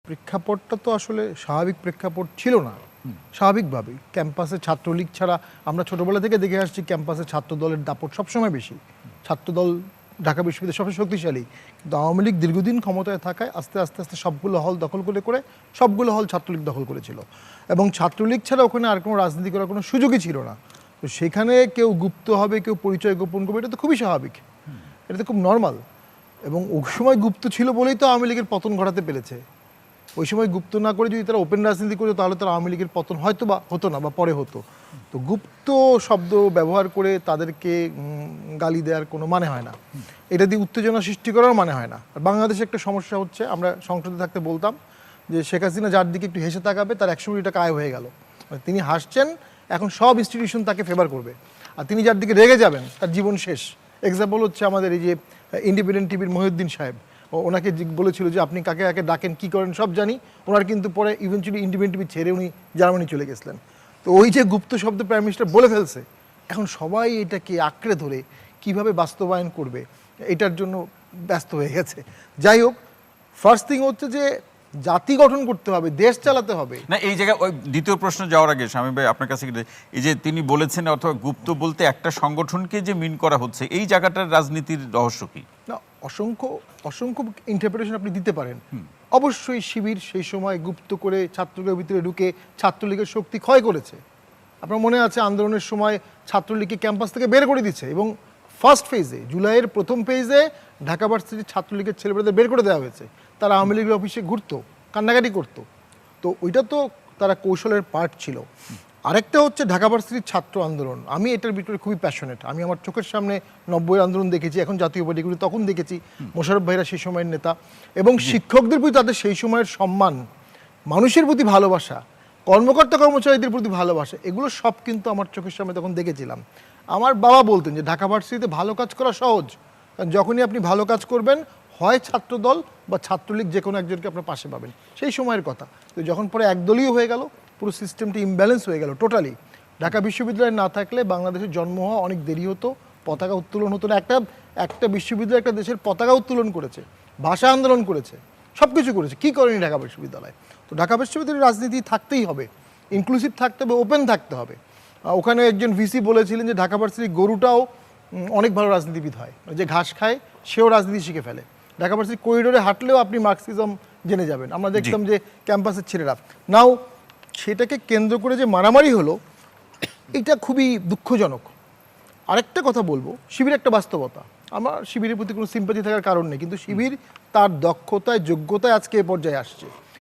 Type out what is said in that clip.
প্রেক্ষাপটটা তো আসলে স্বাভাবিক প্রেক্ষাপট ছিল না। স্বাভাবিকভাবেই ক্যাম্পাসে ছাত্রলীগ ছাড়া আমরা ছোটবেলা থেকে দেখে আসছি ক্যাম্পাসে ছাত্র দলের দাপট সবসময় বেশি। ছাত্রদল ঢাকা বিশ্ববিদ্যালয় সবসময় শক্তিশালী, কিন্তু আওয়ামী লীগ দীর্ঘদিন ক্ষমতায় থাকায় আস্তে আস্তে আস্তে সবগুলো হল দখল করে সবগুলো হল ছাত্রলীগ দখল করেছিল, এবং ছাত্রলীগ ছাড়া ওখানে আর কোনো রাজনীতি করার কোনো সুযোগই ছিল না। তো সেখানে কেউ গুপ্ত হবে, কেউ পরিচয় গোপন করবে, এটা তো খুবই স্বাভাবিক, এটা তো খুব নর্মাল। এবং ওই সময় গুপ্ত ছিল বলেই তো আওয়ামী লীগের পতন ঘটাতে পেরেছে। ওই সময় গুপ্ত না করে যদি তারা ওপেন রাজনীতি করতো তাহলে তারা আওয়ামী লীগের পতন হয়তো বা হতো না, বা পরে হতো। তো গুপ্ত শব্দ ব্যবহার করে তাদেরকে গালি দেওয়ার কোনো মানে হয় না, এটা দিয়ে উত্তেজনা সৃষ্টি করার মানে হয় না। আর বাংলাদেশে একটা সমস্যা হচ্ছে, আমরা সংসদে থাকতে বলতাম যে শেখ হাসিনা যার দিকে একটু হেসে তাকাবে তার 100 কোটি টাকা আয় হয়ে গেল। মানে তিনি হাসছেন, এখন সব ইনস্টিটিউশন তাকে ফেভার করবে, আর তিনি যার দিকে রেগে যাবেন তার জীবন শেষ। এক্সাম্পল হচ্ছে আমাদের এই যে ইন্ডিপেন্ডেন্ট টিভির মহিউদ্দিন সাহেব, ওনাকে বলেছিল যে আপনি কাকে কাকে ডাকেন কী করেন সব জানি, ওনার কিন্তু পরে ইভেনচুয়ালি ইন্ডিপেন্ডেন্ট টিভি ছেড়ে উনি জার্মানি চলে গেছিলেন। তো ওই যে গুপ্ত শব্দ প্রাইম মিনিস্টার বলে ফেলছে, এখন সবাই এটাকে আঁকড়ে ধরে কিভাবে বাস্তবায়ন করবে এটার জন্য ব্যস্ত হয়ে গেছে। যাই হোক, ফার্স্ট থিং হচ্ছে যে জাতি গঠন করতে হবে, দেশ চালাতে হবে না। এই জায়গায় ওই দ্বিতীয় প্রশ্ন যাওয়ার আগে শামীম ভাই আপনার কাছে এই যে তিনি বলেছেন অথবা গুপ্ত বলতে একটা সংগঠনকে যে মিন করা হচ্ছে, এই জায়গাটার রাজনীতির রহস্য কি? না, অসংখ্য অসংখ্য ইন্টারপ্রিটেশন আপনি দিতে পারেন। অবশ্যই শিবির সেই সময় গুপ্ত করে ছাত্রলীগের ভিতরে ঢুকে ছাত্রলীগের শক্তি ক্ষয় করেছে। আপনার মনে আছে আন্দোলনের সময় ছাত্রলীগকে ক্যাম্পাস থেকে বের করে দিচ্ছে, এবং ফার্স্ট ফেজে জুলাইয়ের প্রথম ফেজে ঢাকা ভার্সিটির ছাত্রলীগের ছেলেমেয়েদের বের করে দেওয়া হয়েছে। তারা আওয়ামী লীগের অফিসে ঘুরতো, কান্নাকাটি করতো। তো ওইটা তো তারা কৌশলের পার্ট ছিল। আরেকটা হচ্ছে ঢাকা ভার্সিটির ছাত্র আন্দোলন, আমি এটার ভিতরে খুবই প্যাশনেট। আমি আমার চোখের সামনে 90-এর আন্দোলন দেখেছি, এখন জাতীয় পার্টিগুলি তখন দেখেছি, মোশাররফ ভাইরা সেই সময়ের নেতা, এবং শিক্ষকদের প্রতি তাদের সেই সময়ের সম্মান, মানুষের প্রতি ভালোবাসা, কর্মকর্তা কর্মচারীদের প্রতি ভালোবাসা, এগুলো সব কিন্তু আমার চোখের সামনে তখন দেখেছিলাম। আমার বাবা বলতেন যে ঢাকা ভার্সিটিতে ভালো কাজ করা সহজ, কারণ যখনই আপনি ভালো কাজ করবেন হয় ছাত্রদল বা ছাত্রলীগ যে কোনো একজনকে আপনার পাশে পাবেন, সেই সময়ের কথা। তো যখন পরে একদলীয় হয়ে গেল, পুরো সিস্টেমটি ইমব্যালেন্স হয়ে গেল টোটালি। ঢাকা বিশ্ববিদ্যালয় না থাকলে বাংলাদেশের জন্ম হওয়া অনেক দেরি হতো, পতাকা উত্তোলন হতো না। একটা বিশ্ববিদ্যালয় একটা দেশের পতাকা উত্তোলন করেছে, ভাষা আন্দোলন করেছে, সব কিছু করেছে, কী করেনি ঢাকা বিশ্ববিদ্যালয়? তো ঢাকা বিশ্ববিদ্যালয়ের রাজনীতি থাকতেই হবে, ইনক্লুসিভ থাকতে হবে, ওপেন থাকতে হবে। ওখানে একজন ভিসি বলেছিলেন যে ঢাকা ভার্সিটির গরুটাও অনেক ভালো রাজনীতিবিদ হয়, যে ঘাস খায় সেও রাজনীতি শিখে ফেলে। ঢাকা ভার্সিটির করিডোরে হাঁটলেও আপনি মার্কসিজম জেনে যাবেন। আমরা দেখতাম যে ক্যাম্পাসের ছেলেরা, নাও সেটাকে কেন্দ্র করে যে মারামারি হলো, এটা খুবই দুঃখজনক। আরেকটা কথা বলবো, শিবির একটা বাস্তবতা, আমার শিবিরের প্রতি কোনো সিম্পাথি থাকার কারণ নেই, কিন্তু শিবির তার দক্ষতায় যোগ্যতায় আজকে এ পর্যায়ে আসছে।